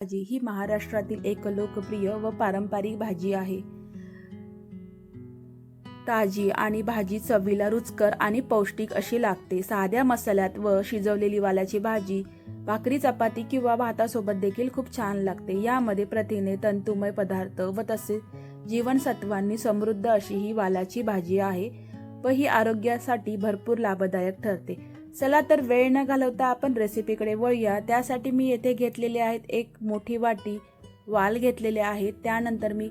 भाजी ही महाराष्ट्रातील एक लोकप्रिय व पारंपरिक भाजी आहे। ताजी आणि भाजी चवीला रुचकर आणि पौष्टिक अशी लागते। साध्या मसाल्यात व शिजवलेली वालाची भाजी भाकरी, चपाती किंवा भातासोबत देखील खूप छान लागते। यामध्ये प्रथिने, तंतुमय पदार्थ व तसेच जीवनसत्वांनी समृद्ध अशी ही वालाची भाजी आहे व ही आरोग्यासाठी भरपूर लाभदायक ठरते। चला तर वेळ न घालवता आपण रेसिपीकडे वळूया। त्यासाठी मी येथे घेतलेले आहेत एक मोठी वाटी वाल घेतलेले आहेत। त्यानंतर मी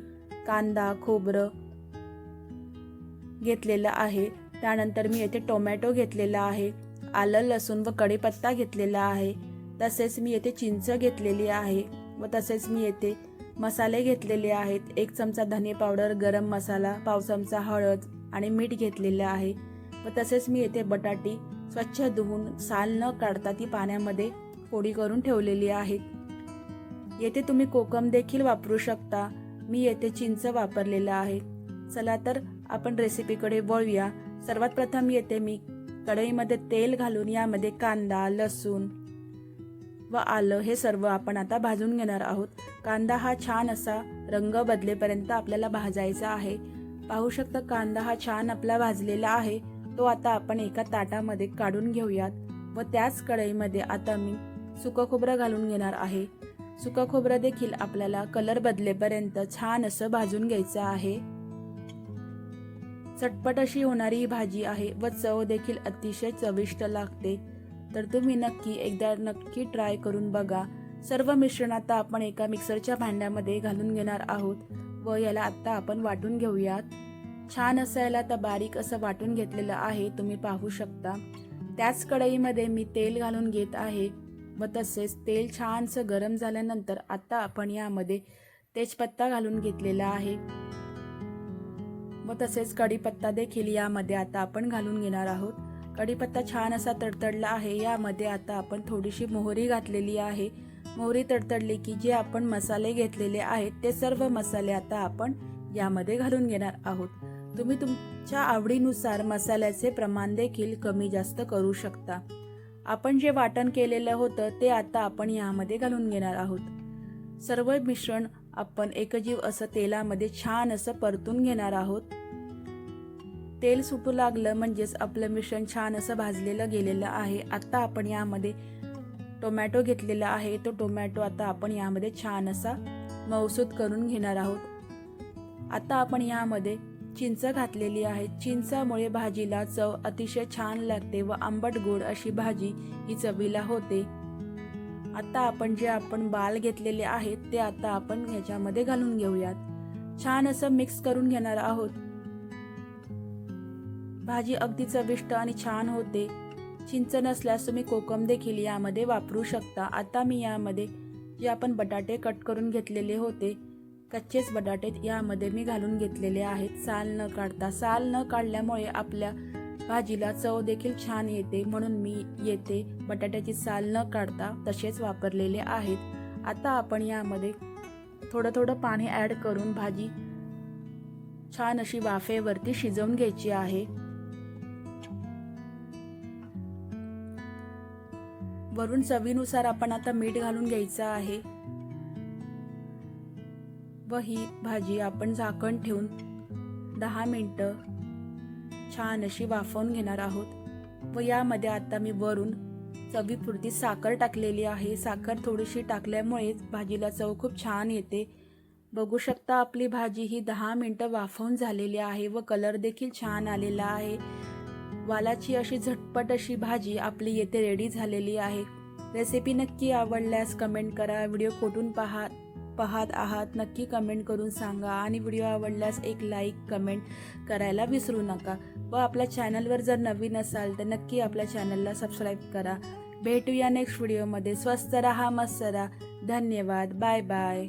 कांदा, खोबरं घेतलेला आहे। त्यानंतर मी येथे टोमॅटो घेतलेला आहे, आलं, लसूण व कढीपत्ता घेतलेला आहे। तसेच मी येथे चिंच घेतलेली आहे व तसेच मी येथे मसाले घेतलेले आहेत। 1 चमचा धने पावडर, गरम मसाला, पाव चमचा हळद आणि मीठ घेतलेले आहे व तसेच मी येथे बटाटी स्वच्छ धुवून साल न काढता ती पाण्यामध्ये फोडी करून ठेवलेली आहे। येथे तुम्ही कोकम देखील वापरू शकता। मी येथे चिंच वापरलेला आहे। चला तर आपण रेसिपीकडे वळूया। सर्वात प्रथम येथे मी कढईमध्ये तेल घालून यामध्ये कांदा, लसूण व आलं हे सर्व आपण आता भाजून घेणार आहोत। कांदा हा छान असा रंग बदलेपर्यंत आपल्याला भाजायचा आहे। पाहू शकता कांदा हा छान आपला भाजलेला आहे। तो आता आपण एका ताटामध्ये काढून घेऊयात व त्याच कढईमध्ये आता मी सुकं खोबरं घालून घेणार आहे। सुकं खोबरं देखील आपल्याला कलर बदलेपर्यंत छान असं भाजून घ्यायचं आहे। चटपट अशी होणारी ही भाजी आहे व चव देखील अतिशय चविष्ट लागते। तर तुम्ही नक्की ट्राय करून बघा। सर्व मिश्रण आता आपण एका मिक्सरच्या भांड्यामध्ये घालून घेणार आहोत व याला आता आपण वाटून घेऊयात। छान असं याला आता बारीक असं वाटून घेतलेलं आहे, तुम्ही पाहू शकता। त्याच कढईमध्ये मी तेल घालून घेत आहे व तसेच तेल छानसं गरम झाल्यानंतर आता आपण यामध्ये तेजपत्ता घालून घेतलेला आहे व तसेच कढीपत्ता देखील यामध्ये आता आपण घालून घेणार आहोत। कढीपत्ता छान असा तडतडला आहे। यामध्ये आता आपण थोडीशी मोहरी घातलेली आहे। मोहरी तडतडली की जे आपण मसाले घेतलेले आहेत ते सर्व मसाले आता आपण यामध्ये घालून घेणार आहोत। तुम्ही तुमच्या आवडीनुसार मसाल्याचे प्रमाण देखील कमी जास्त करू शकता। आपण जे वाटण केलेलं होतं ते आता आपण यामध्ये घालून घेणार आहोत। सर्व मिश्रण आपण एकजीव असं तेलामध्ये छान असं परतून घेणार आहोत। तेल सुटू लागलं म्हणजेच आपलं मिश्रण छान असं भाजलेलं गेलेलं आहे। आता आपण यामध्ये टोमॅटो घेतलेला आहे। तो टोमॅटो आता आपण यामध्ये छान असा मऊसूत करून घेणार आहोत। आता आपण यामध्ये चिंच घातलेली आहे। चिंचामुळे भाजीला चव अतिशय छान लागते व आंबट गोड अशी भाजी ही चवीला होते। आता आपण जे बाल घेतलेले आहेत ते आता आपण ह्याच्यामध्ये घालून घेऊयात। छान असं मिक्स करून घेणार आहोत। भाजी अगदी चविष्ट आणि छान होते। चिंच नसल्यास तुम्ही कोकम देखील यामध्ये वापरू शकता। आता मी यामध्ये जे आपण बटाटे कट करून घेतलेले होते, कच्चेच बटाटे यामध्ये मी घालून घेतलेले आहेत साल न काढता। साल न काढल्यामुळे आपल्या भाजीला चव देखील छान येते, म्हणून मी येथे बटाट्याची साल न काढता तसेच वापरलेले आहेत। आता आपण यामध्ये थोडं पाणी ॲड करून भाजी छान अशी वाफेवरती शिजवून घ्यायची आहे। वरून चवीनुसार आपण आता मीठ घालून घ्यायचं आहे व ही भाजी आपण झाकण ठेवून 10 मिनिटं छान अशी वाफवून घेणार आहोत। व यामध्ये आता मी वरून चवीपुरती साखर टाकलेली आहे। साखर थोडीशी टाकल्यामुळे भाजीला चव खूप छान येते। बघू शकता आपली भाजी ही 10 मिनिटं वाफवून झालेली आहे व कलर देखील छान आलेला आहे। वालाची अशी झटपट अशी भाजी आपली येथे रेडी झालेली आहे। रेसिपी नक्की आवडल्यास कमेंट करा। व्हिडिओ कुठून पाहत आहात नक्की कमेंट करून सांगा आणि व्हिडिओ आवडल्यास एक लाईक कमेंट करायला विसरू नका व आपल्या चॅनलवर जर नवीन असाल तर नक्की आपल्या चॅनलला सबस्क्राईब करा। भेटूया नेक्स्ट व्हिडिओमध्ये। स्वस्त रहा, मस्त रहा। धन्यवाद। Bye bye.